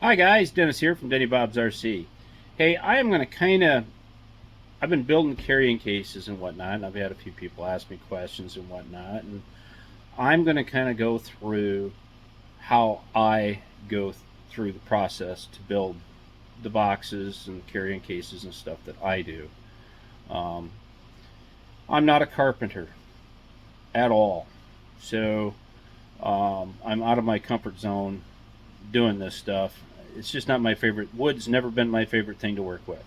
Hi guys, Dennis here from Denny Bob's RC. Hey, I am going to I've been building carrying cases and whatnot, and I've had a few people ask me questions and whatnot, and I'm going to kind of go through how I go through the process to build the boxes and carrying cases and stuff that I do. Um, I'm not a carpenter at all, so I'm out of my comfort zone doing this stuff. It's just not my favorite. Wood's never been my favorite thing to work with.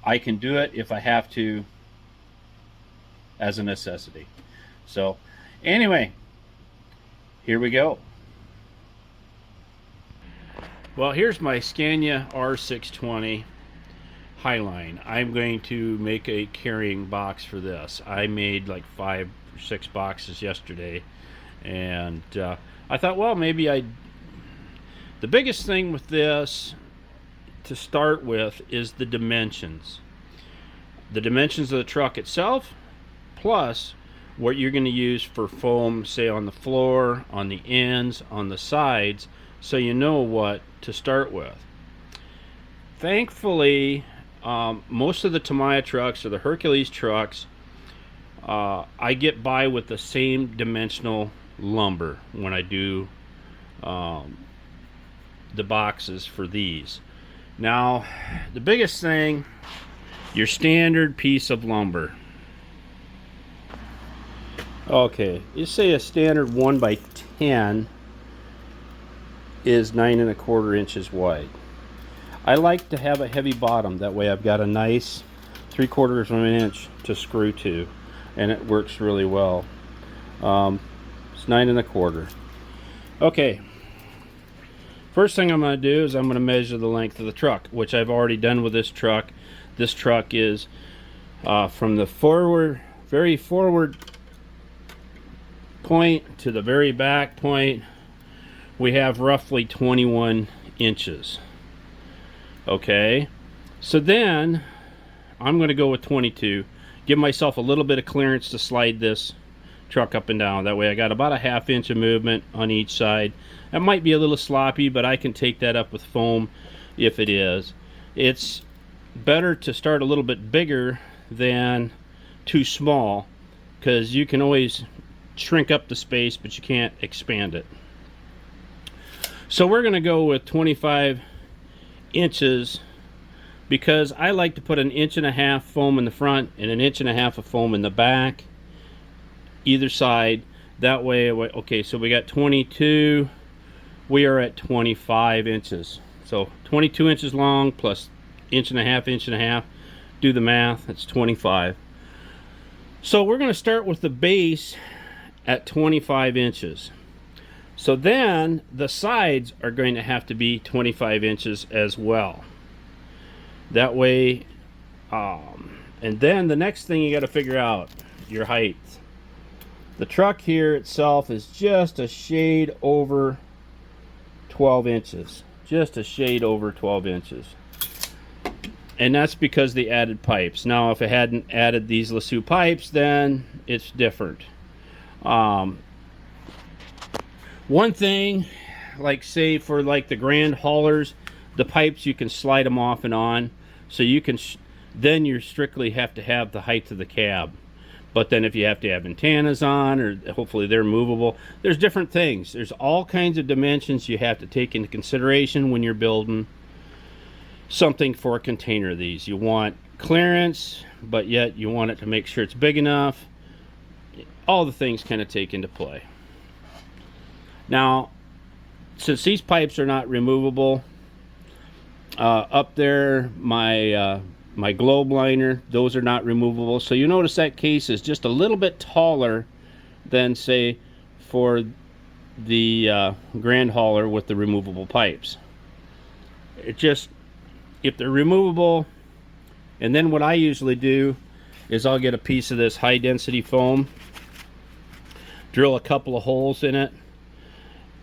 I can do it if I have to as a necessity. So, anyway, here we go. Well, here's my Scania R620 Highline. I'm going to make a carrying box for this. I made like 5 or 6 boxes yesterday, and I thought, well, maybe I. The biggest thing with this to start with is the dimensions. The dimensions of the truck itself, plus what you're going to use for foam, say on the floor, on the ends, on the sides, so you know what to start with. Thankfully, most of the Tamiya trucks or the Hercules trucks, I get by with the same dimensional lumber when I do the boxes for these. Now, the biggest thing, your standard piece of lumber. Okay, you say a standard 1x10 is 9 1/4 inches wide. I like to have a heavy bottom, that way I've got a nice 3/4 of an inch to screw to, and it works really well. It's 9 1/4. Okay, first thing I'm going to do is I'm going to measure the length of the truck, which I've already done with this truck. This truck is from the very forward point to the very back point, we have roughly 21 inches. Okay, so then I'm going to go with 22. Give myself a little bit of clearance to slide this truck up and down. That way I got about a 1/2 inch of movement on each side. That might be a little sloppy, but I can take that up with foam if it is. It's better to start a little bit bigger than too small, because you can always shrink up the space, but you can't expand it. So we're going to go with 25 inches because I like to put 1.5 inches foam in the front and 1.5 inches of foam in the back, either side. That way, okay, so we got 22, we are at 25 inches. So 22 inches long plus 1.5 inches, do the math, that's 25. So we're going to start with the base at 25 inches. So then the sides are going to have to be 25 inches as well. That way, and then the next thing you got to figure out, your height. The truck here itself is just a shade over 12 inches. Just a shade over 12 inches. And that's because the added pipes. Now, if it hadn't added these Lassu pipes, then it's different. One thing, like say for like the grand haulers, the pipes you can slide them off and on, so you can then you strictly have to have the height of the cab. But then if you have to have antennas on, or hopefully they're movable, there's different things. There's all kinds of dimensions you have to take into consideration when you're building something for a container of these. You want clearance, but yet you want it to make sure it's big enough. All the things kind of take into play. Now, since these pipes are not removable, up there, my globe liner, those are not removable. So you notice that case is just a little bit taller than, say, for the grand hauler with the removable pipes. It just, if they're removable, and then what I usually do is I'll get a piece of this high density foam, drill a couple of holes in it,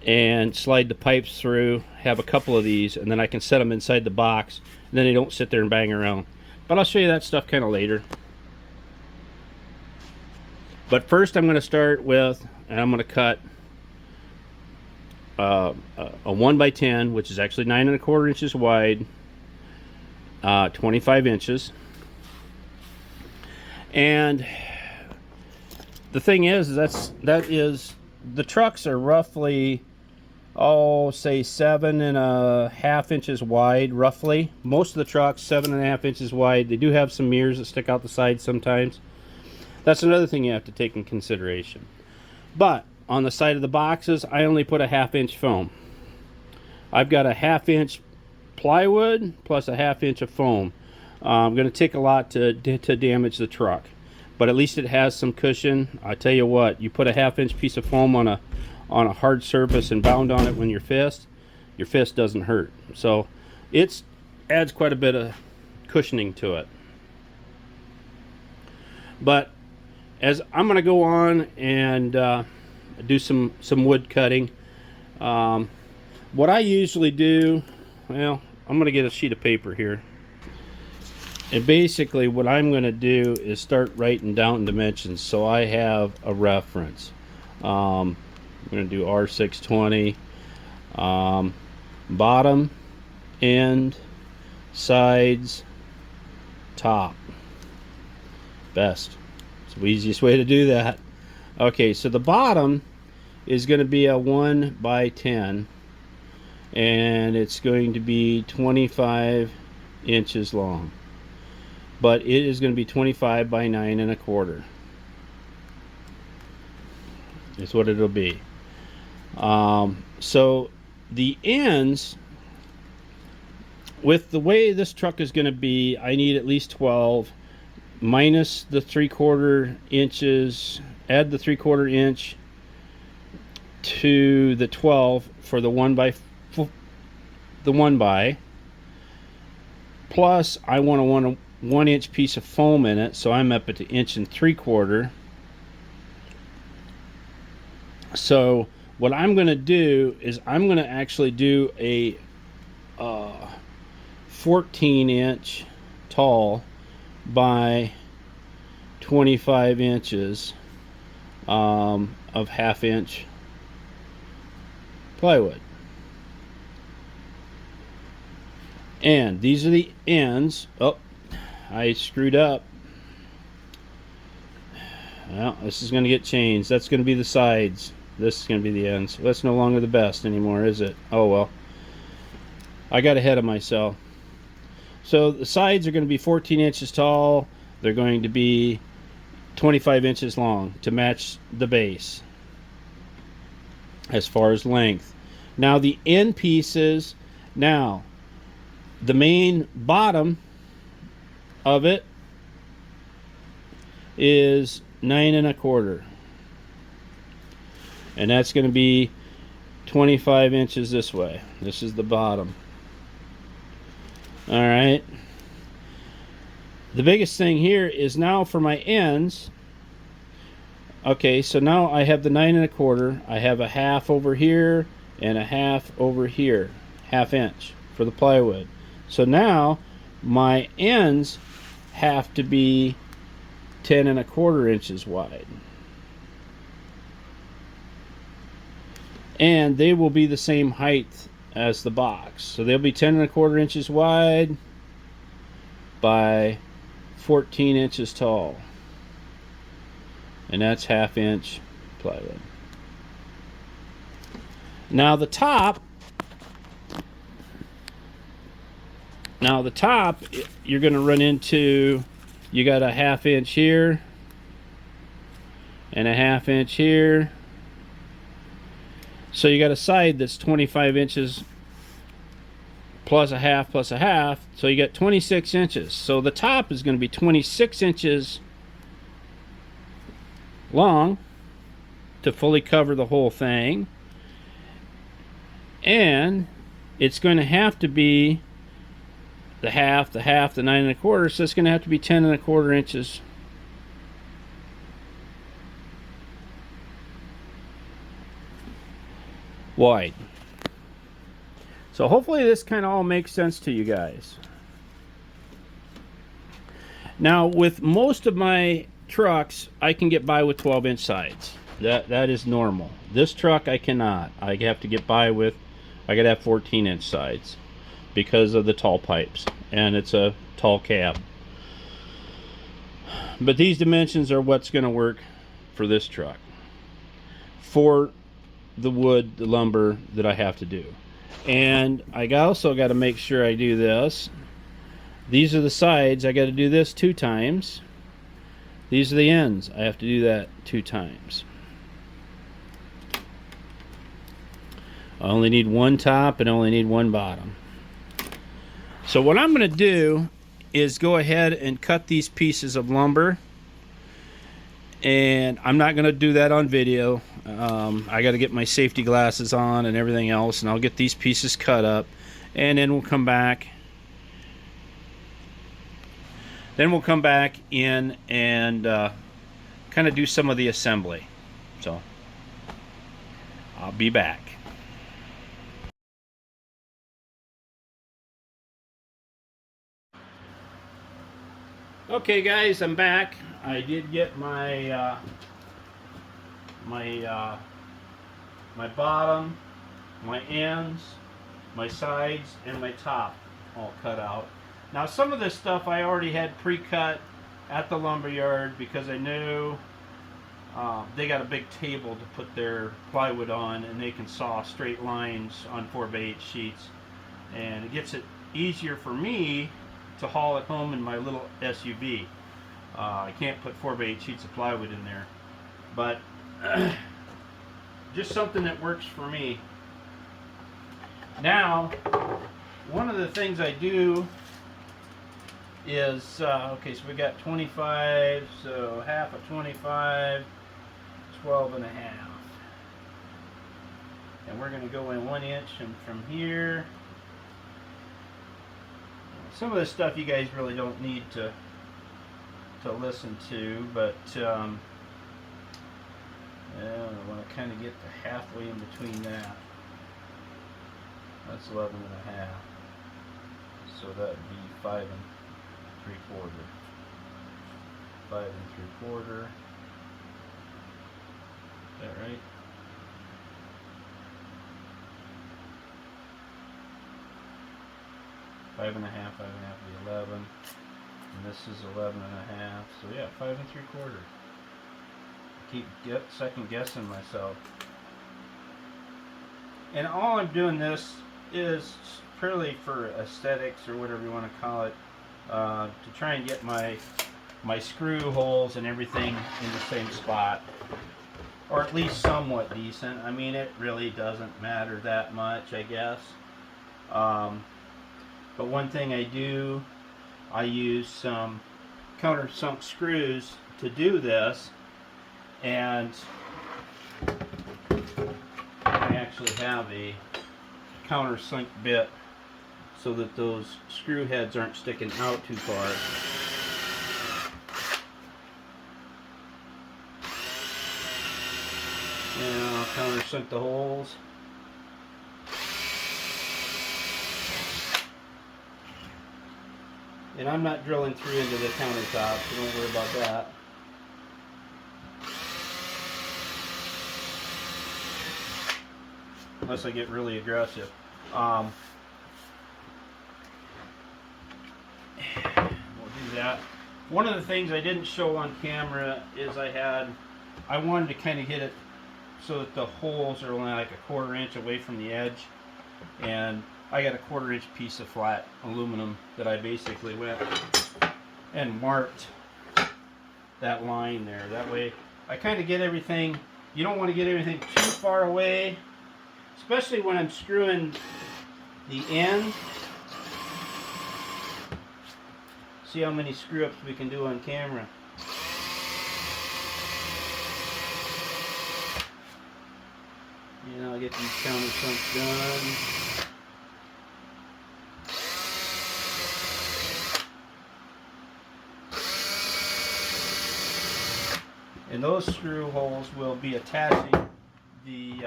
and slide the pipes through, have a couple of these, and then I can set them inside the box, and then they don't sit there and bang around. But I'll show you that stuff kind of later. But first I'm going to start with, and I'm going to cut a 1x10, which is actually 9 1/4 inches wide, 25 inches. And the thing is the trucks are roughly, oh, say 7 1/2 inches wide, roughly. Most of the trucks 7 1/2 inches wide. They do have some mirrors that stick out the side sometimes. That's another thing you have to take in consideration. But on the side of the boxes, I only put a 1/2 inch foam. I've got a 1/2 inch plywood plus a 1/2 inch of foam. I'm going to take a lot to damage the truck, but at least it has some cushion. I tell you what, you put a 1/2 inch piece of foam on a hard surface and bound on it when your fist doesn't hurt. So it adds quite a bit of cushioning to it. But as I'm going to go on and do some wood cutting, what I usually do, well, I'm going to get a sheet of paper here. And basically what I'm going to do is start writing down dimensions so I have a reference. I'm going to do R620, bottom, end, sides, top. Best. It's the easiest way to do that. Okay, so the bottom is going to be a 1x10, and it's going to be 25 inches long. But it is going to be 25 by 9 1/4. Is what it'll be. So the ends, with the way this truck is going to be, I need at least 12, minus the 3/4 inches. Add the 3/4 inch to the 12 for the 1x. Plus, I want a 1 inch piece of foam in it, so I'm up at the 1 3/4 inches. So what I'm going to do is I'm going to actually do a 14 inch tall by 25 inches of 1/2 inch plywood. And these are the ends. Oh, I screwed up. Well, this is going to get changed. That's going to be the sides. This is going to be the ends. That's no longer the best anymore, is it? Oh well. I got ahead of myself. So the sides are going to be 14 inches tall. They're going to be 25 inches long to match the base as far as length. Now the end pieces, now the main bottom of it is 9 1/4, and that's going to be 25 inches this way. This is the bottom. All right, the biggest thing here is now for my ends. Okay, so now I have the 9 1/4. I have a 1/2 over here and a 1/2 over here, 1/2 inch for the plywood. So now my ends have to be 10 1/4 inches wide, and they will be the same height as the box. So they'll be 10 1/4 inches wide by 14 inches tall, and that's 1/2 inch plywood. Now the top, you're going to run into, you got a 1/2 inch here and a 1/2 inch here. So you got a side that's 25 inches plus a 1/2 plus a 1/2. So you got 26 inches. So the top is going to be 26 inches long to fully cover the whole thing. And it's going to have to be the 1/2, the 1/2, the 9 1/4. So it's going to have to be 10 1/4 inches wide. So hopefully this kind of all makes sense to you guys. Now with most of my trucks, I can get by with 12 inch sides. That is normal. This truck I cannot. I have to get by with, I gotta have 14-inch sides because of the tall pipes, and it's a tall cab. But these dimensions are what's going to work for this truck, for the wood, the lumber that I have to do. And I also got to make sure I do this. These are the sides. I got to do this 2 times. These are the ends. I have to do that 2 times. I only need 1 top and only need 1 bottom. So what I'm going to do is go ahead and cut these pieces of lumber. And I'm not going to do that on video. I got to get my safety glasses on and everything else, and I'll get these pieces cut up, and then we'll come back. Then we'll come back in and kind of do some of the assembly. So I'll be back. Okay guys, I'm back. I did get my my bottom, my ends, my sides, and my top all cut out. Now some of this stuff I already had pre-cut at the lumber yard because I knew they got a big table to put their plywood on, and they can saw straight lines on 4x8 sheets, and it gets it easier for me to haul it home in my little SUV. I can't put 4x8 sheets of plywood in there, but just something that works for me. Now, one of the things I do is, okay, so we got 25, so half of 25, 12 and a half. And we're going to go in 1 inch and from here. Some of this stuff you guys really don't need to listen to, but I want to kind of get to halfway in between that. That's 11 and a half. So that would be 5 3/4. 5 3/4. Is that right? Five and a half would be 11, and this is 11 and a half. So yeah, 5 3/4. Keep second guessing myself. And all I'm doing this is purely for aesthetics, or whatever you want to call it, to try and get my screw holes and everything in the same spot, or at least somewhat decent. I mean, it really doesn't matter that much, I guess. But one thing I do, I use some countersunk screws to do this, and I actually have a countersunk bit so that those screw heads aren't sticking out too far. And I'll countersunk the holes. And I'm not drilling through into the countertop, so don't worry about that. Unless I get really aggressive. We'll do that. One of the things I didn't show on camera is I wanted to kind of hit it so that the holes are only like 1/4 inch away from the edge. And I got a 1/4 inch piece of flat aluminum that I basically went and marked that line there. That way I kind of get everything. You don't want to get everything too far away, especially when I'm screwing the end. See how many screw ups we can do on camera. And I'll get these countersunks done. And those screw holes will be attaching the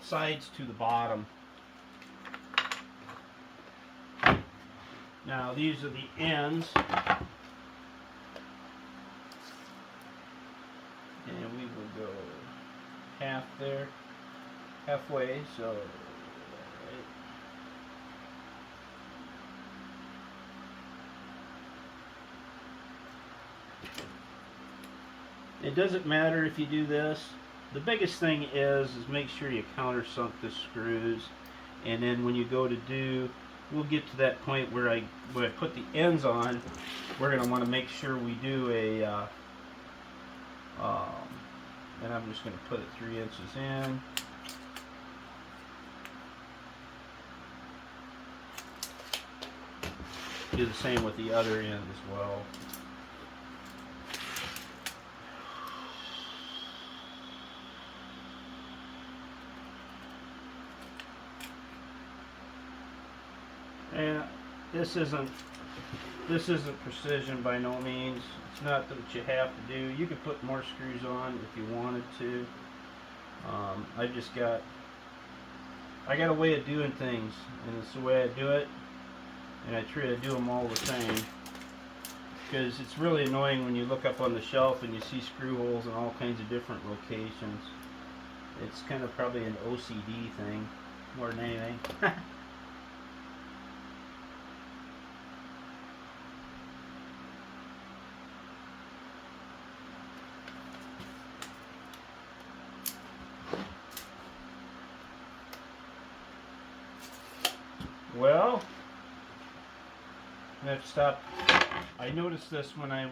sides to the bottom. Now these are the ends. And we will go there, halfway. So. It doesn't matter if you do this. The biggest thing is make sure you countersunk the screws, and then when you go to do, we'll get to that point where I put the ends on. We're going to want to make sure we do a, and I'm just going to put it 3 inches in. Do the same with the other end as well. And this isn't precision by no means. It's not that you have to do. You could put more screws on if you wanted to. I got a way of doing things, and it's the way I do it, and I try to do them all the same. Because it's really annoying when you look up on the shelf and you see screw holes in all kinds of different locations. It's kind of probably an OCD thing more than anything. Well, I have to stop. I noticed this when I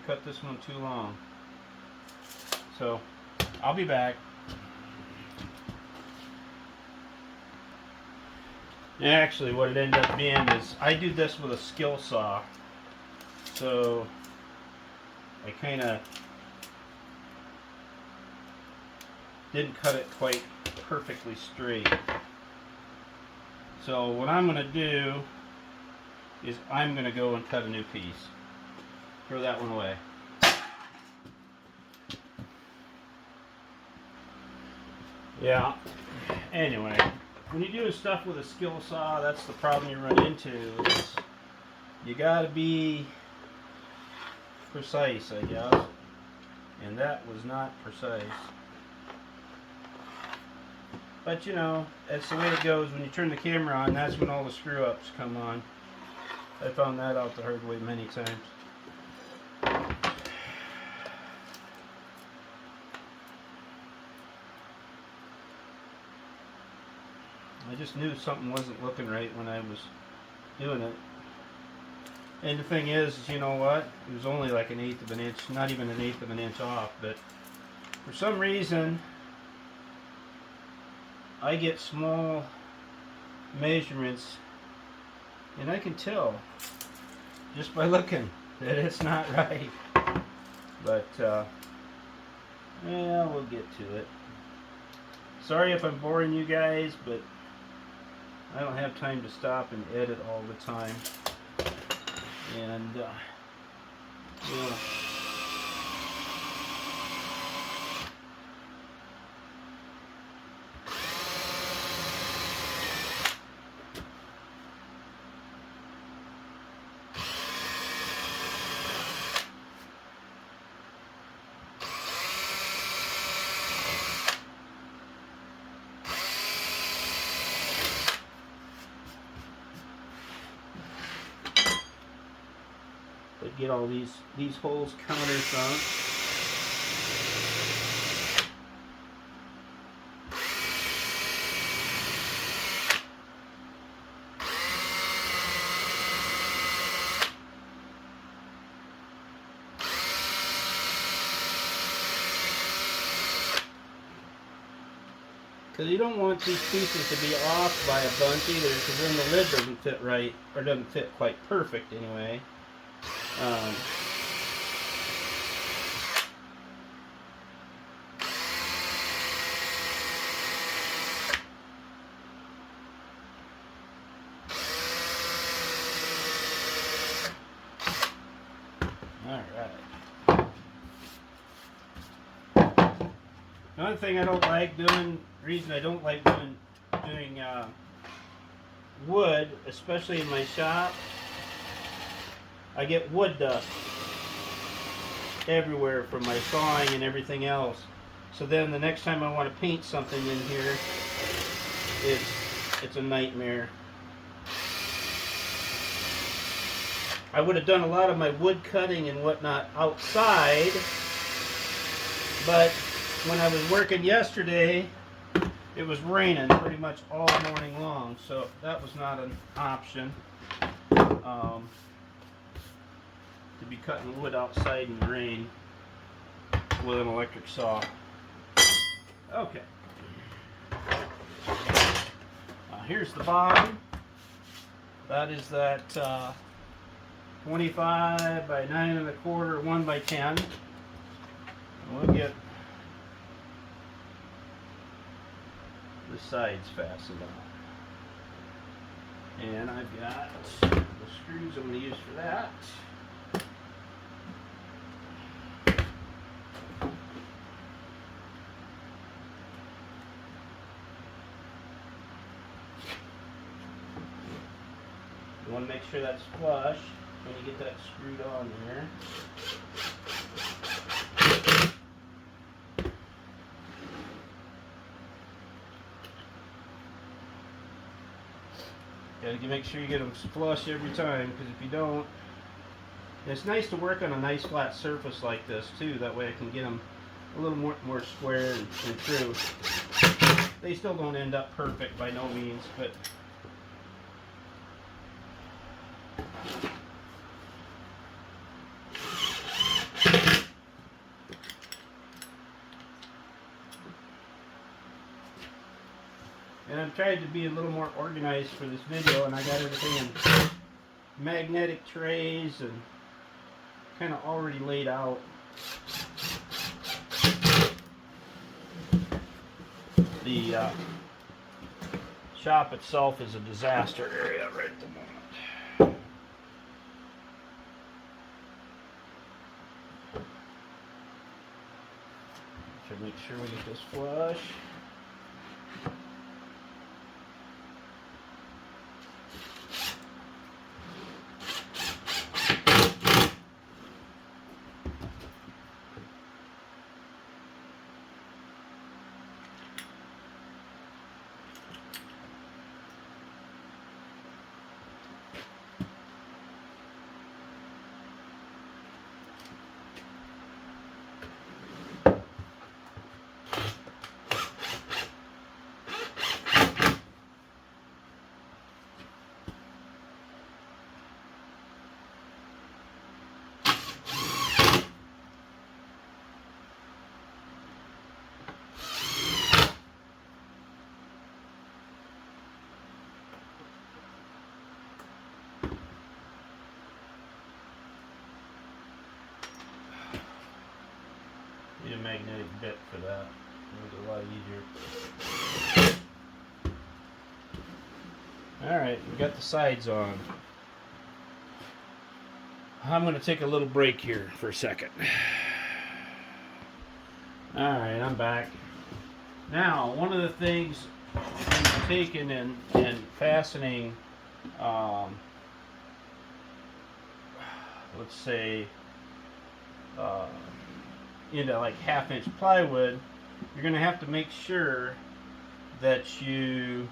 cut this one too long. So, I'll be back. Actually, what it ended up being is I do this with a skill saw. So, I kind of didn't cut it quite perfectly straight. So what I'm going to do is I'm going to go and cut a new piece. Throw that one away. Yeah. Anyway, when you're doing stuff with a skill saw, that's the problem you run into. Is you got to be precise, I guess. And that was not precise. But you know, that's the way it goes. When you turn the camera on, that's when all the screw-ups come on. I found that out the hard way many times. I just knew something wasn't looking right when I was doing it. And the thing is, you know what? It was only like 1/8 of an inch, not even 1/8 of an inch off. But for some reason, I get small measurements, and I can tell just by looking that it's not right. But yeah, we'll get to it. Sorry if I'm boring you guys, but I don't have time to stop and edit all the time. And yeah. But get all these holes countersunk. Because you don't want these pieces to be off by a bunch either, because then the lid doesn't fit right, or doesn't fit quite perfect anyway. Alright. Another thing I don't like doing, reason I don't like doing wood, especially in my shop, I get wood dust. everywhere from my sawing and everything else. So then the next time I want to paint something in here, it's a nightmare. I would have done a lot of my wood cutting and whatnot outside, but when I was working yesterday, it was raining pretty much all morning long, so that was not an option. To be cutting wood outside in the rain with an electric saw. Okay. Here's the bottom. That is that 25 by 9 1/4, 1 by 10. And we'll get the sides fastened on. And I've got the screws I'm going to use for that. You want to make sure that's flush when you get that screwed on there. Got to make sure you get them flush every time, because if you don't, it's nice to work on a nice flat surface like this too. That way I can get them a little more square and true. They still don't end up perfect by no means, but and I've tried to be a little more organized for this video, and I got everything in magnetic trays and kind of already laid out. The shop itself is a disaster area right at the moment. Should make sure we get this flush. Need a magnetic bit for that. Make it a lot easier. Alright, we got the sides on. I'm going to take a little break here for a second. Alright, I'm back. Now, one of the things I'm taking and fastening, let's say, into like 1/2-inch plywood, you're going to have to make sure that you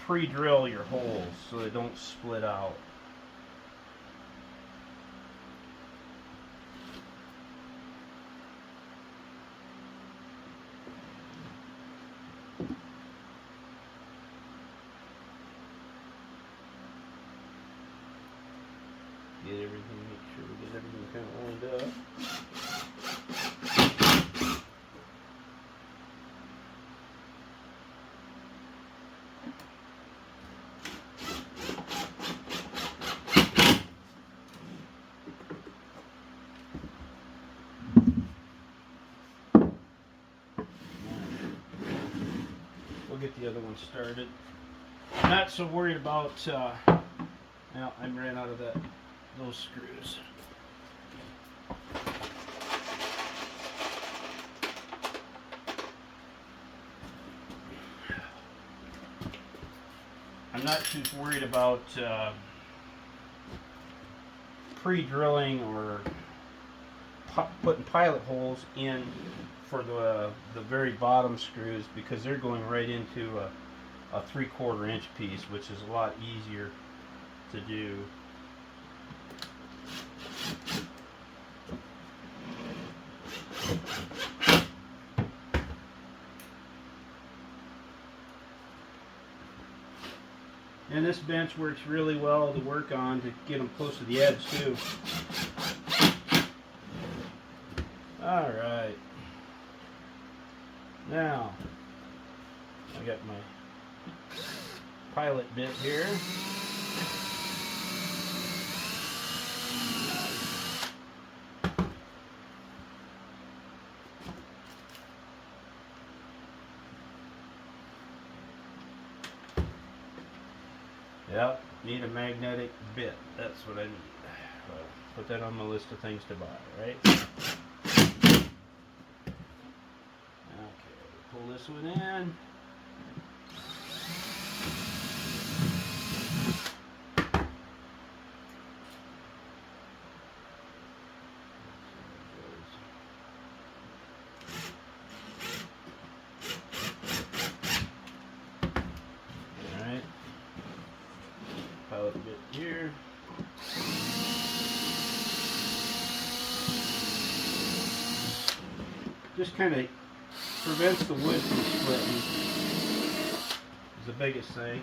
pre-drill your holes so they don't split out. Get everything, make sure we get everything kind of lined up. We'll get the other one started. I'm not so worried about, now I ran out of those screws. I'm not too worried about pre-drilling or putting pilot holes in for the very bottom screws, because they're going right into a 3/4 inch piece, which is a lot easier to do. And this bench works really well to work on to get them close to the edge too. All right. Now, I got my pilot bit here. Yep, need a magnetic bit. That's what I need. Well, put that on my list of things to buy, right? Okay, pull this one in. Pilot bit here. Just kind of prevents the wood from splitting is the biggest thing.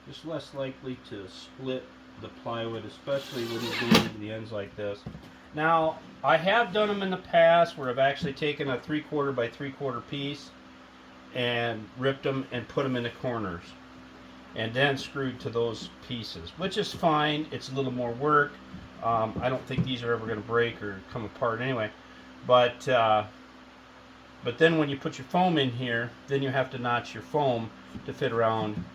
Just less likely to split the plywood, especially when you're going into the ends like this. Now, I have done them in the past where I've actually taken a 3/4 by 3/4 piece and ripped them and put them in the corners and then screwed to those pieces, which is fine. It's a little more work. I don't think these are ever going to break or come apart anyway. But then when you put your foam in here, then you have to notch your foam to fit around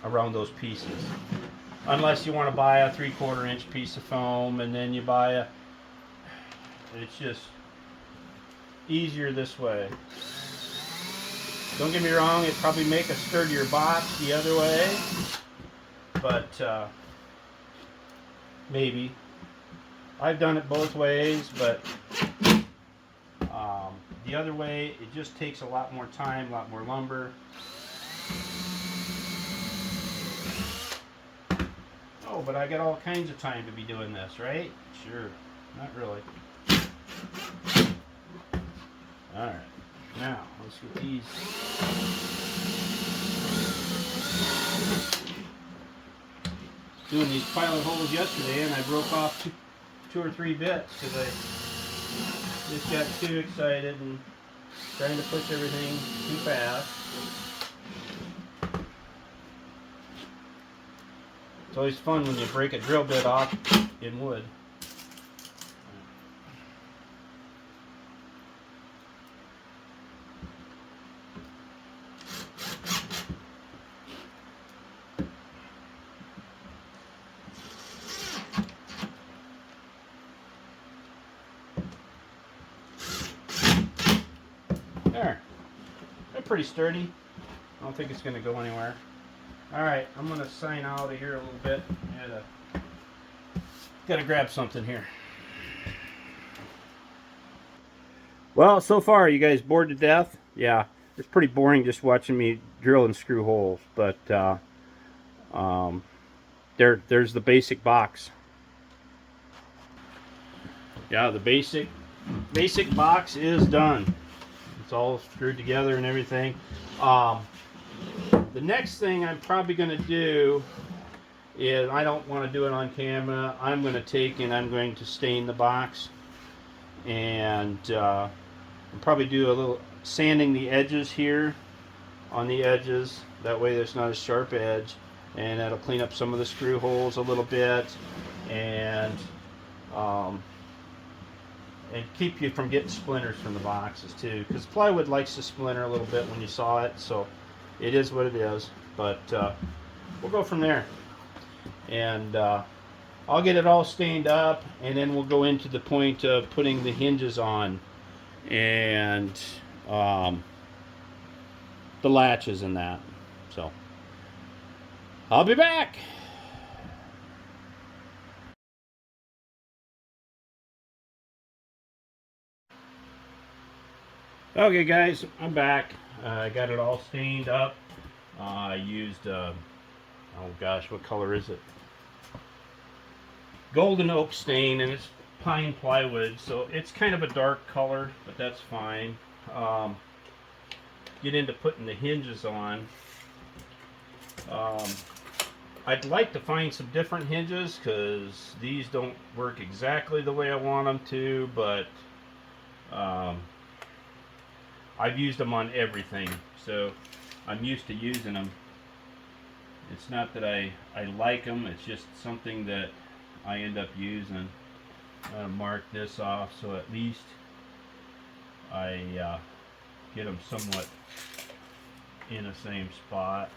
around those pieces. Unless you want to buy a 3/4 inch piece of foam and then you buy a, it's just easier this way. Don't get me wrong, it'd probably make a sturdier box the other way, but maybe. I've done it both ways, but the other way, it just takes a lot more time, a lot more lumber. Oh, but I got all kinds of time to be doing this, right? Sure, not really. Alright, now let's get these. Doing these pilot holes yesterday and I broke off two or three bits because I just got too excited and trying to push everything too fast. It's always fun when you break a drill bit off in wood. There. They're pretty sturdy. I don't think it's going to go anywhere. Alright, I'm going to sign out of here a little bit. Gotta grab something here. Well, so far, you guys bored to death? Yeah, it's pretty boring just watching me drill and screw holes, but there's the basic box. Yeah, the basic box is done. It's all screwed together and everything. The next thing I'm probably going to do is, I don't want to do it on camera, I'm going to take and I'm going to stain the box and probably do a little sanding the edges here on the edges. That way there's not a sharp edge, and that'll clean up some of the screw holes a little bit, and um, and keep you from getting splinters from the boxes too, because plywood likes to splinter a little bit when you saw it. So it is what it is, but we'll go from there. And I'll get it all stained up, and then we'll go into the point of putting the hinges on and the latches and that. So I'll be back. Okay guys, I'm back. I got it all stained up. I used, oh gosh, what color is it? Golden oak stain, and it's pine plywood, so it's kind of a dark color, but that's fine. Get into putting the hinges on. I'd like to find some different hinges, because these don't work exactly the way I want them to, but I've used them on everything, so I'm used to using them. It's not that I like them, it's just something that I end up using. I'm going to mark this off so at least I get them somewhat in the same spot.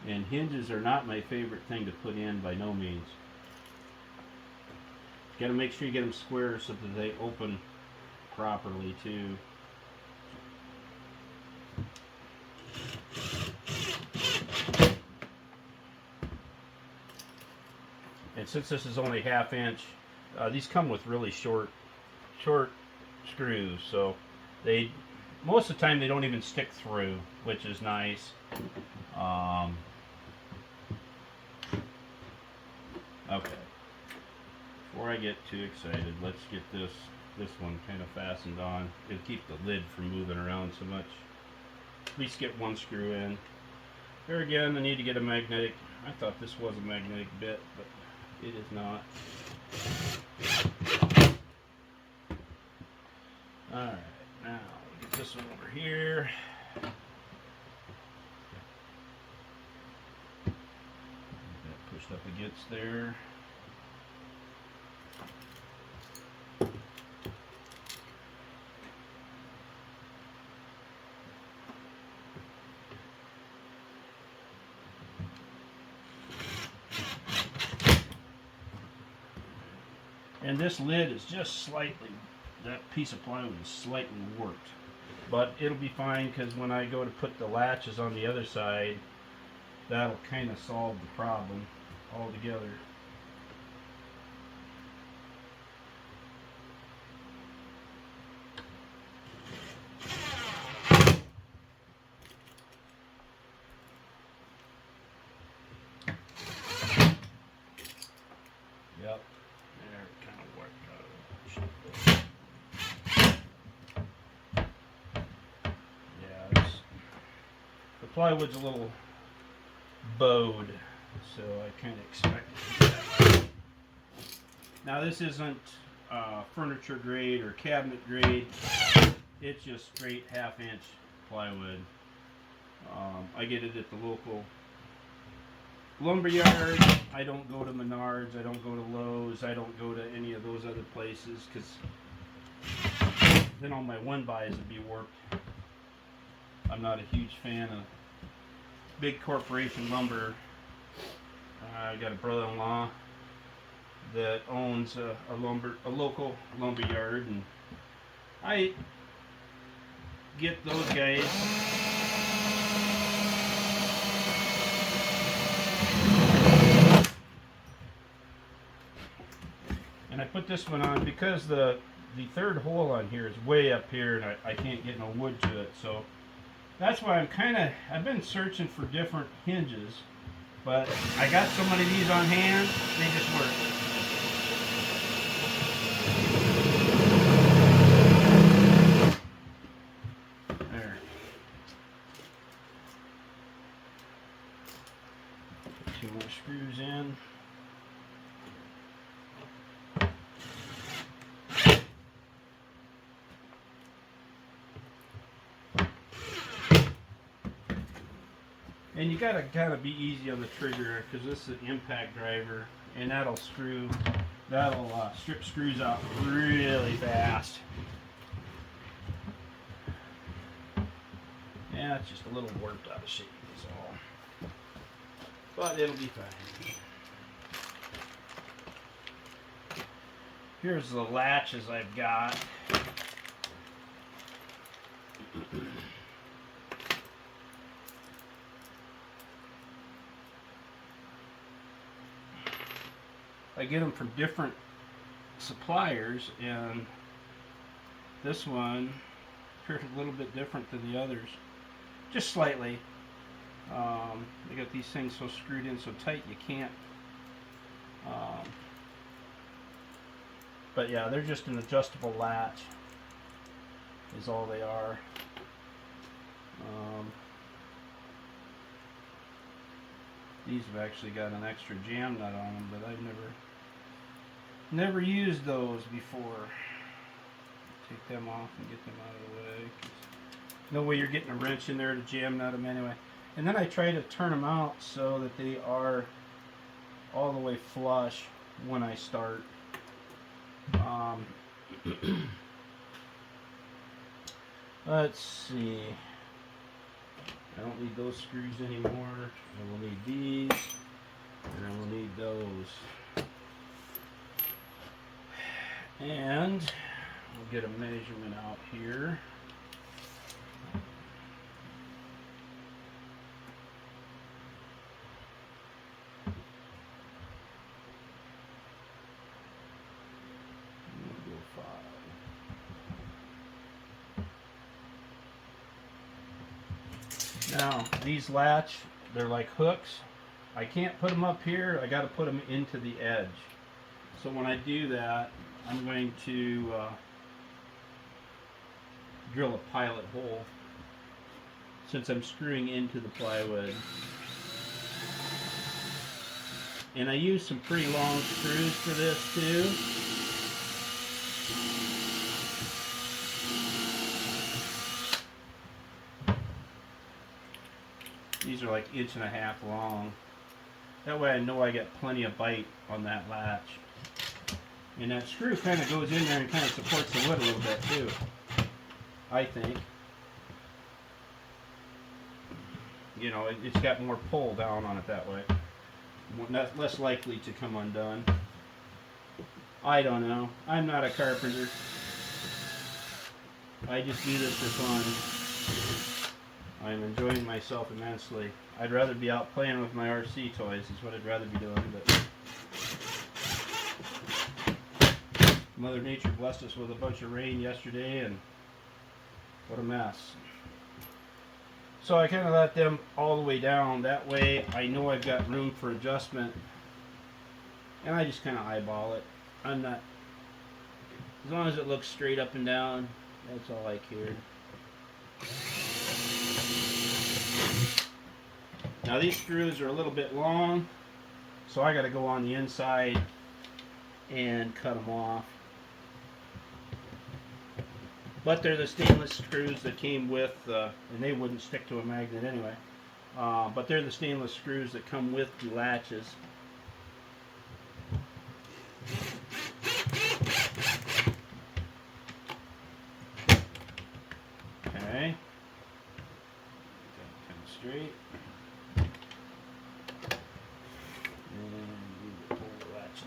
And hinges are not my favorite thing to put in, by no means. Got to make sure you get them square so that they open properly too. And since this is only 1/2 inch, these come with really short screws, so they most of the time they don't even stick through, which is nice. Okay. Before I get too excited, let's get this one kind of fastened on. It'll keep the lid from moving around so much. At least get one screw in. There again, I need to get a magnetic. I thought this was a magnetic bit, but it is not. Alright, now get this one over here. Get that pushed up against there. And this lid is just slightly, that piece of plywood is slightly warped. But it'll be fine, because when I go to put the latches on the other side, that'll kind of solve the problem altogether. Yep. There, it kind of worked out. Yeah, the plywood's a little bowed, so I kind of expected that. Now this isn't furniture grade or cabinet grade. It's just straight 1/2 inch plywood. I get it at the local lumberyard. I don't go to Menards, I don't go to Lowe's, I don't go to any of those other places, because then all my one buys would be warped. I'm not a huge fan of big corporation lumber. I got a brother-in-law that owns a local lumber yard, and I get those guys. And I put this one on because the third hole on here is way up here, and I can't get no wood to it. So that's why I've been searching for different hinges, but I got so many of these on hand, they just work. There. Put 2 more screws in. And you gotta kind of be easy on the trigger because this is an impact driver, and that'll strip screws out really fast. Yeah, it's just a little warped out of shape is all. But it'll be fine. Here's the latches I've got. I get them from different suppliers, and this one appears a little bit different than the others, just slightly. They got these things so screwed in so tight you can't. But yeah, they're just an adjustable latch is all they are. These have actually got an extra jam nut on them, but I've never used those before. Take them off and get them out of the way. No way you're getting a wrench in there to jam nut them anyway. And then I try to turn them out so that they are all the way flush when I start. Let's see. I don't need those screws anymore. I will need these, and I will need those. And we'll get a measurement out here. Now, these latch, they're like hooks. I can't put them up here. I got to put them into the edge. So when I do that, I'm going to drill a pilot hole since I'm screwing into the plywood. And I use some pretty long screws for this too. These are like 1.5 inches long. That way I know I get plenty of bite on that latch. And that screw kind of goes in there and kind of supports the wood a little bit too, I think. You know, it's got more pull down on it that way. Less likely to come undone. I don't know. I'm not a carpenter. I just do this for fun. I'm enjoying myself immensely. I'd rather be out playing with my RC toys is what I'd rather be doing, but Mother Nature blessed us with a bunch of rain yesterday, and what a mess. So I kind of let them all the way down. That way I know I've got room for adjustment, and I just kind of eyeball it. I'm not, as long as it looks straight up and down, that's all I care. Now these screws are a little bit long, so I got to go on the inside and cut them off. But they're the stainless screws that came with, and they wouldn't stick to a magnet anyway. But they're the stainless screws that come with the latches. Okay. Kind of straight.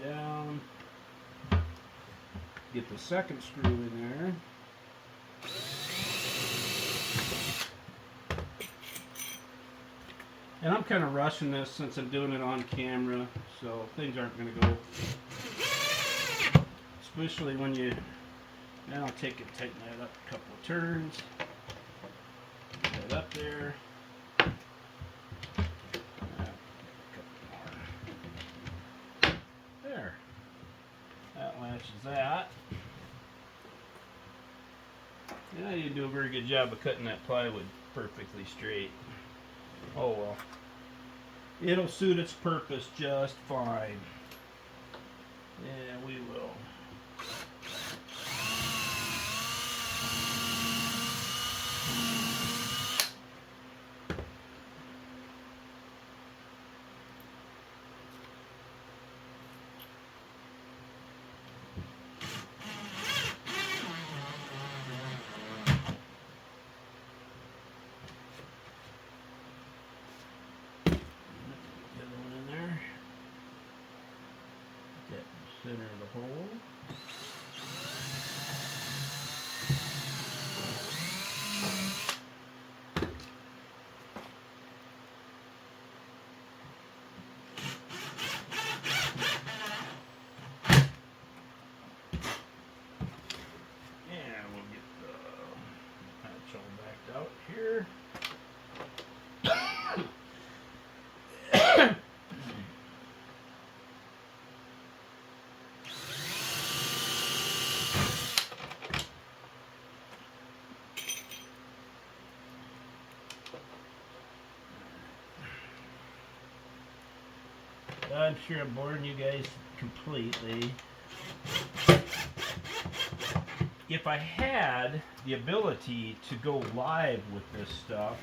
Down, get the second screw in there, and I'm kind of rushing this since I'm doing it on camera, so things aren't going to go, especially when you, now I'll take it, tighten that up a couple of turns, get that up there. That. And I didn't do a very good job of cutting that plywood perfectly straight. Oh well. It'll suit its purpose just fine. Yeah, we will. Get the center of the hole. And we'll get the hatch all backed out here. I'm sure I'm boring you guys completely. If I had the ability to go live with this stuff,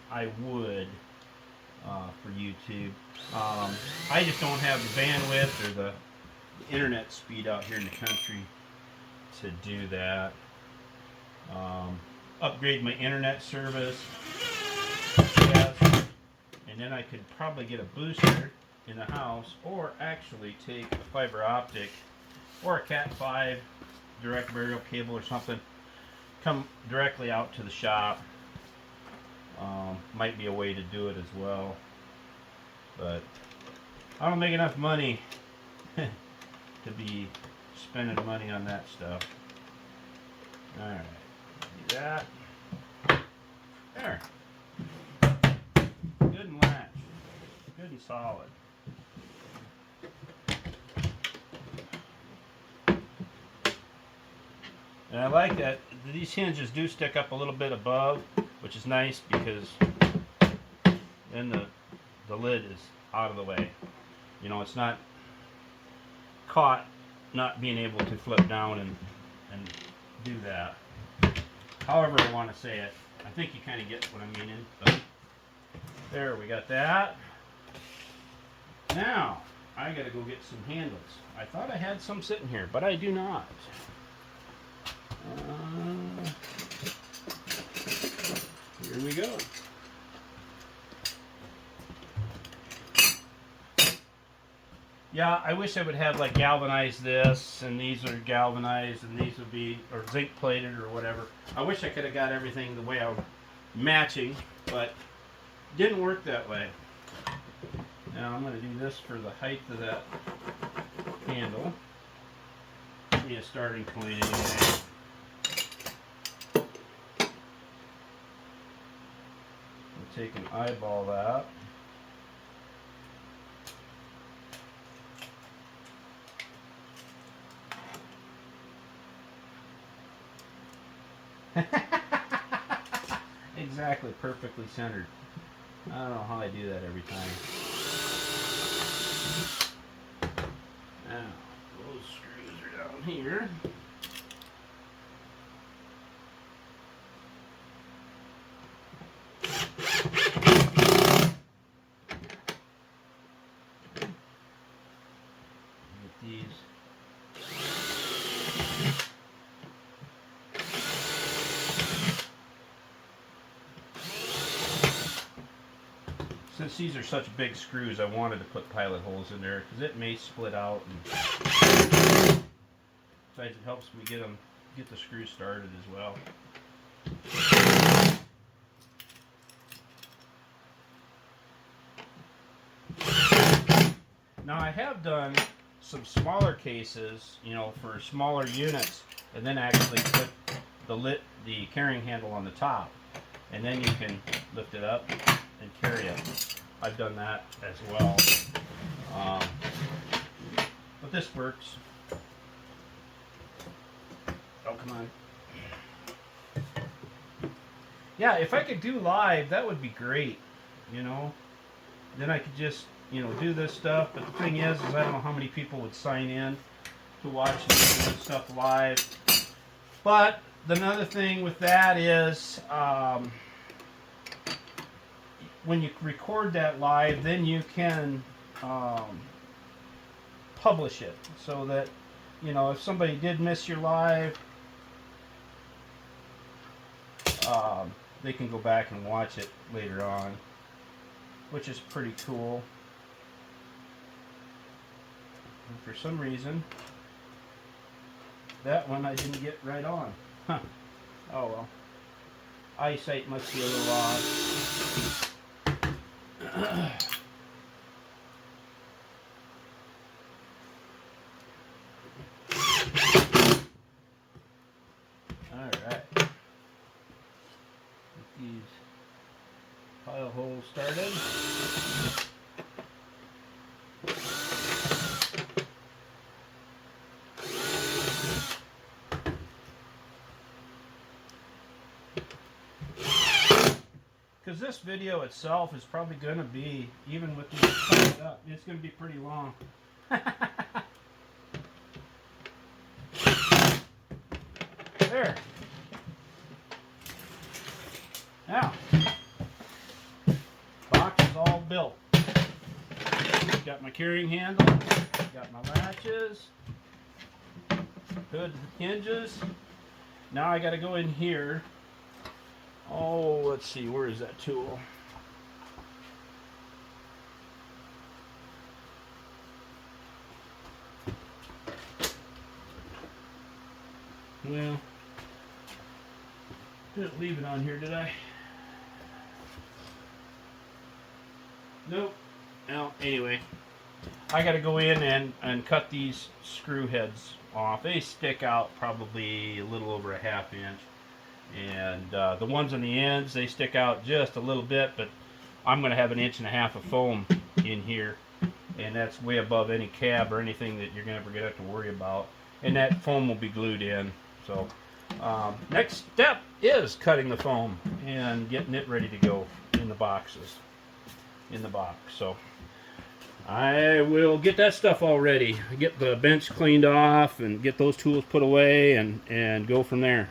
I would for YouTube. I just don't have the bandwidth or the internet speed out here in the country to do that. Upgrade my internet service, yes, and then I could probably get a booster in the house, or actually take a fiber optic or a Cat 5 direct burial cable or something, come directly out to the shop. Might be a way to do it as well, but I don't make enough money to be spending money on that stuff. Alright, do that. There. Good and latch. Good and solid. And I like that these hinges do stick up a little bit above, which is nice because then the lid is out of the way. You know, it's not caught not being able to flip down and do that. However I want to say it. I think you kind of get what I'm meaning. But there, we got that. Now, I gotta go get some handles. I thought I had some sitting here, but I do not. Here we go. Yeah, I wish I would have like galvanized this, and these are galvanized, and these would be, or zinc plated or whatever. I wish I could have got everything the way I was matching, but didn't work that way. Now I'm going to do this for the height of that handle. Give me a starting point anyway. I'll take and eyeball that. Exactly, perfectly centered. I don't know how I do that every time. Now, those screws are down here. Get these. Since these are such big screws, I wanted to put pilot holes in there because it may split out. And besides, it helps me get the screws started as well. Now I have done some smaller cases, you know, for smaller units, and then actually put the carrying handle on the top, and then you can lift it up and carry it. I've done that as well, but this works. Oh, come on. Yeah, if I could do live, that would be great, you know. Then I could just, you know, do this stuff. But the thing is I don't know how many people would sign in to watch me do this stuff live. But another thing with that is, when you record that live, then you can publish it so that, you know, if somebody did miss your live, they can go back and watch it later on, which is pretty cool. And for some reason, that one I didn't get right on. Huh. Oh well. Eyesight must be a little off. Alright. Get these pile holes started. Because this video itself is probably going to be, even with these piled up, it's going to be pretty long. There. Now, box is all built. Got my carrying handle, got my latches, hood hinges. Now I got to go in here. Oh, let's see, where is that tool? Well, didn't leave it on here, did I? Nope. Well, anyway, I got to go in and cut these screw heads off. They stick out probably a little over a ½ inch. And the ones on the ends, they stick out just a little bit, but I'm going to have 1.5 inches of foam in here, and that's way above any cab or anything that you're going to have to worry about. And that foam will be glued in. So next step is cutting the foam and getting it ready to go in the boxes, in the box. So I will get that stuff all ready, get the bench cleaned off and get those tools put away and go from there.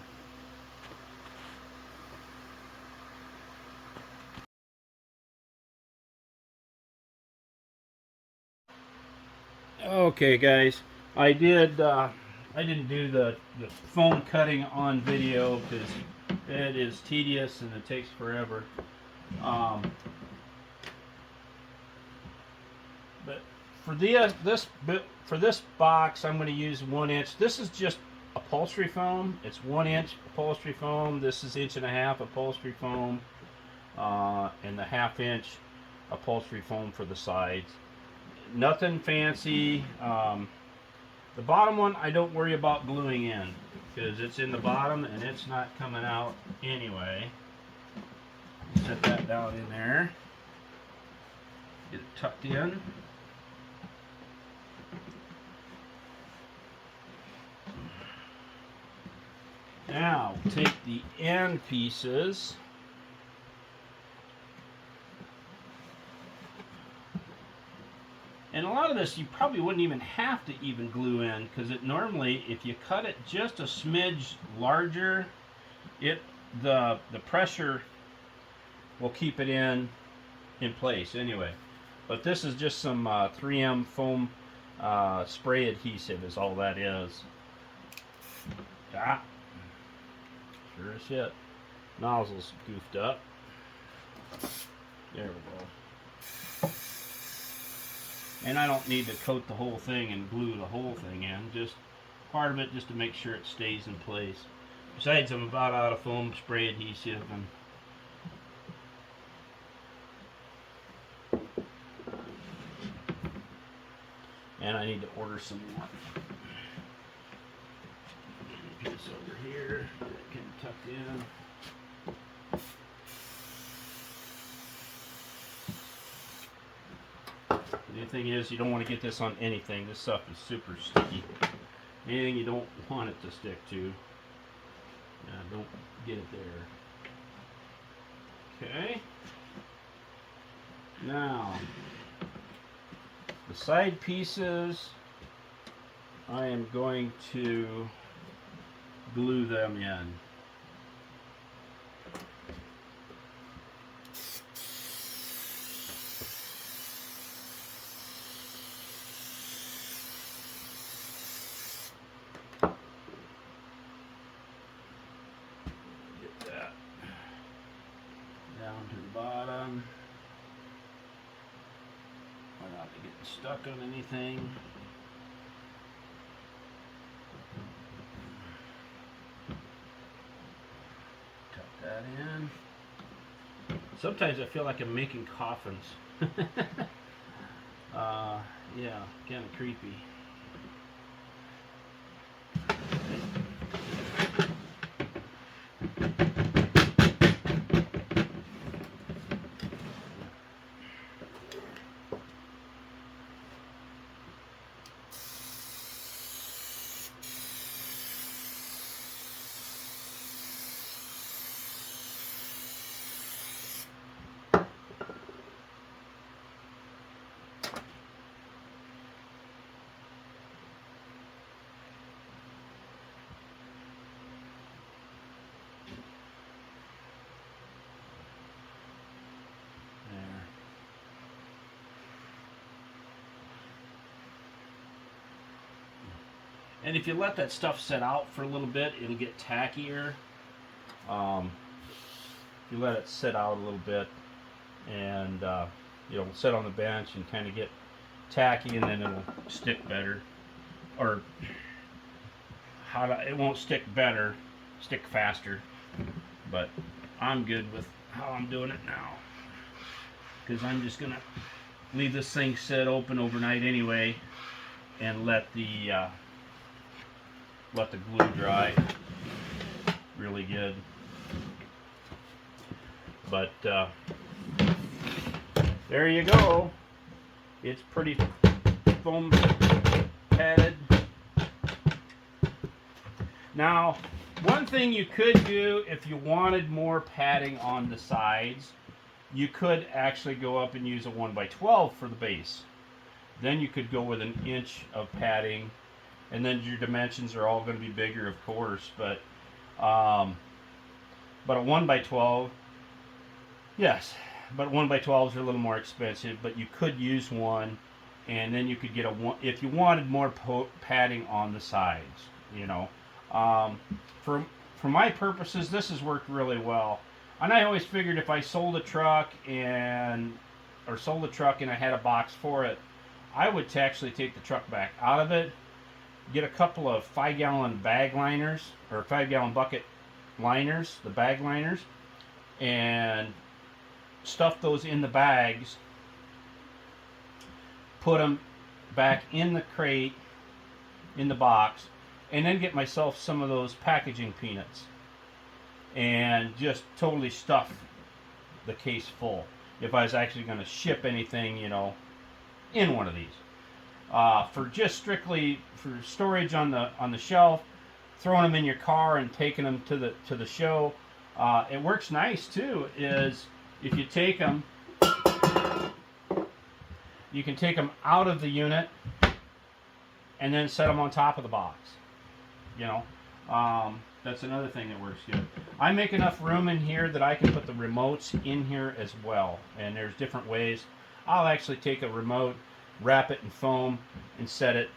Okay guys, I didn't do the foam cutting on video because it is tedious and it takes forever. But for this box, I'm going to use 1 inch. This is just upholstery foam. It's 1 inch upholstery foam. This is 1.5 inch upholstery foam, and the ½ inch upholstery foam for the sides. Nothing fancy. The bottom one I don't worry about gluing in because it's in the bottom and it's not coming out anyway. Set that down in there. Get it tucked in. Now take the end pieces. And a lot of this you probably wouldn't even have to even glue in because it normally, if you cut it just a smidge larger, the pressure will keep it in place anyway. But this is just some 3M foam spray adhesive is all that is. Ah, sure as shit. Nozzle's goofed up. There we go. And I don't need to coat the whole thing and glue the whole thing in, just part of it just to make sure it stays in place. Besides, I'm about out of foam spray adhesive, and I need to order some more. Piece over here that can tuck in. The thing is, you don't want to get this on anything. This stuff is super sticky. Anything you don't want it to stick to, don't get it there. Okay. Now, the side pieces, I am going to glue them in. Down to the bottom. Try not to get stuck on anything. Sometimes I feel like I'm making coffins. Yeah, kind of creepy. There. And if you let that stuff set out for a little bit, it'll get tackier. You let it sit out a little bit, and sit on the bench and kind of get tacky, and then it'll stick better. Or it won't stick better, stick faster. But I'm good with how I'm doing it now, because I'm just gonna leave this thing sit open overnight anyway, and let the glue dry really good. But there you go. It's pretty foam padded. Now, one thing you could do if you wanted more padding on the sides, you could actually go up and use a 1x12 for the base. Then you could go with an inch of padding, and then your dimensions are all going to be bigger, of course. But a 1x12, yes, but 1x12s are a little more expensive. But you could use one, and then you could get a one if you wanted more padding on the sides. For my purposes, this has worked really well. And I always figured if I sold a truck and I had a box for it, I would actually take the truck back out of it, get a couple of 5-gallon bag liners or 5-gallon bucket liners, the bag liners, and stuff those in the bags, put them back in the crate, in the box, and then get myself some of those packaging peanuts and just totally stuff the case full if I was actually going to ship anything, in one of these. For just strictly for storage on the shelf, throwing them in your car and taking them to the show, it works nice too. Is if you take them, you can take them out of the unit and then set them on top of the box. That's another thing that works good. I make enough room in here that I can put the remotes in here as well. And there's different ways. I'll actually take a remote, wrap it in foam, and set it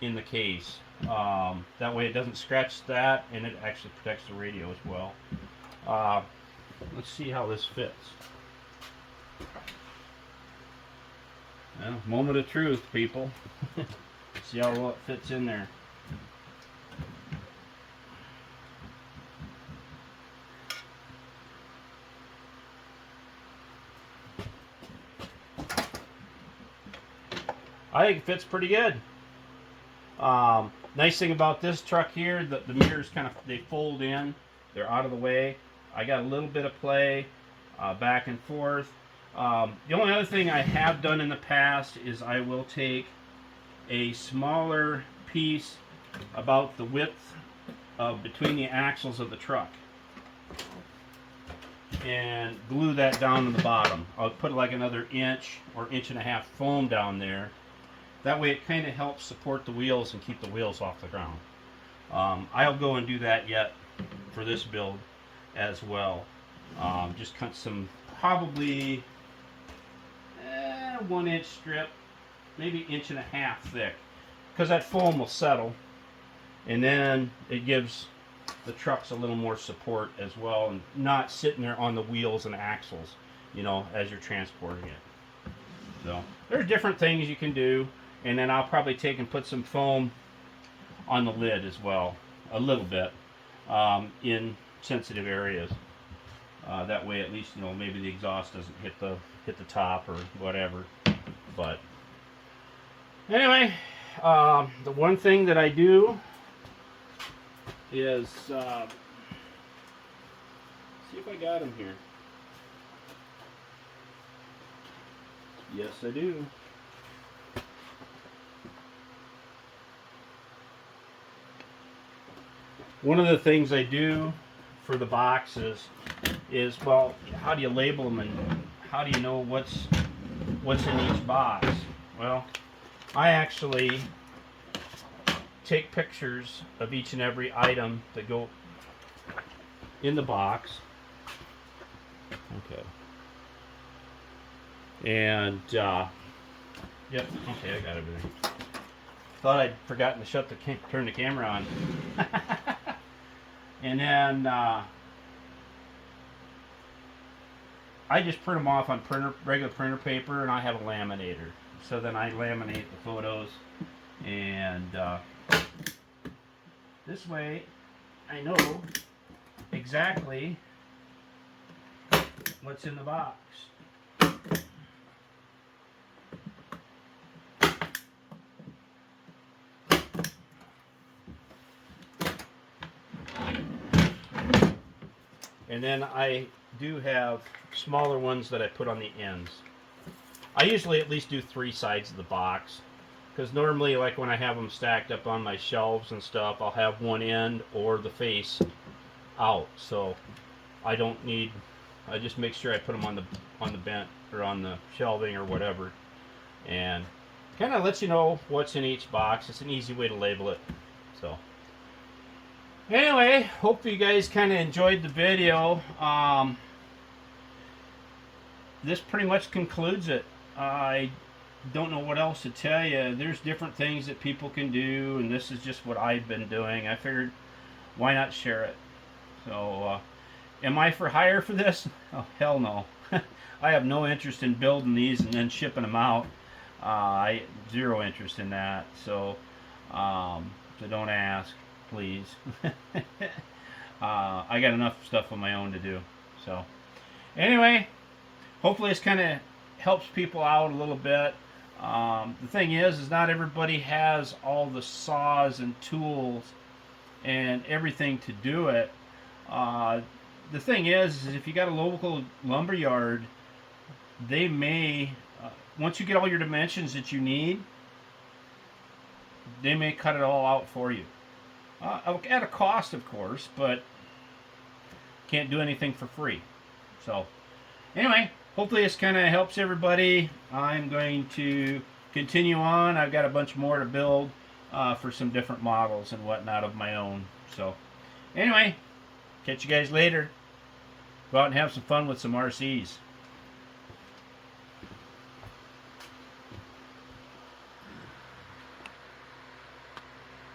in the case. That way it doesn't scratch that, and it actually protects the radio as well. Let's see how this fits. Well, moment of truth, people. See how well it fits in there. I think it fits pretty good. Nice thing about this truck here, the mirrors they fold in. They're out of the way. I got a little bit of play back and forth. The only other thing I have done in the past is I will take a smaller piece about the width of between the axles of the truck and glue that down to the bottom. I'll put like another inch or inch and a half foam down there. That way it kind of helps support the wheels and keep the wheels off the ground. I'll go and do that yet for this build as well. Just cut some probably 1-inch strip, maybe inch and a half thick, because that foam will settle, and then it gives the trucks a little more support as well, and not sitting there on the wheels and axles, as you're transporting it. So there's different things you can do, and then I'll probably take and put some foam on the lid as well, a little bit, in sensitive areas. That way, at least, maybe the exhaust doesn't hit the top or whatever. But anyway, the one thing that I do is see if I got them here. Yes, I do. One of the things I do for the boxes is, well, how do you label them and how do you know what's in each box? Well, I actually take pictures of each and every item that go in the box. Okay. And, yep, okay, I got everything. Thought I'd forgotten to turn the camera on. And then, I just print them off on regular printer paper, and I have a laminator. So then I laminate the photos, and this way I know exactly what's in the box. And then I do have smaller ones that I put on the ends. I usually at least do 3 sides of the box, because normally, like when I have them stacked up on my shelves and stuff, I'll have one end or the face out. So I don't need. I just make sure I put them on the bench or on the shelving or whatever, and kind of lets you know what's in each box. It's an easy way to label it. So anyway, hope you guys kind of enjoyed the video. This pretty much concludes it. I don't know what else to tell you. There's different things that people can do, and this is just what I've been doing. I figured, why not share it? So, am I for hire for this? Oh, hell no. I have no interest in building these and then shipping them out. I zero interest in that. So don't ask, please. I got enough stuff on my own to do. So anyway, hopefully this kind of helps people out a little bit. The thing is not everybody has all the saws and tools and everything to do it. The thing is if you got a local lumber yard, they may, once you get all your dimensions that you need, they may cut it all out for you. At a cost, of course, but can't do anything for free. So anyway, hopefully this kind of helps everybody. I'm going to continue on. I've got a bunch more to build for some different models and whatnot of my own. So anyway, catch you guys later. Go out and have some fun with some RCs.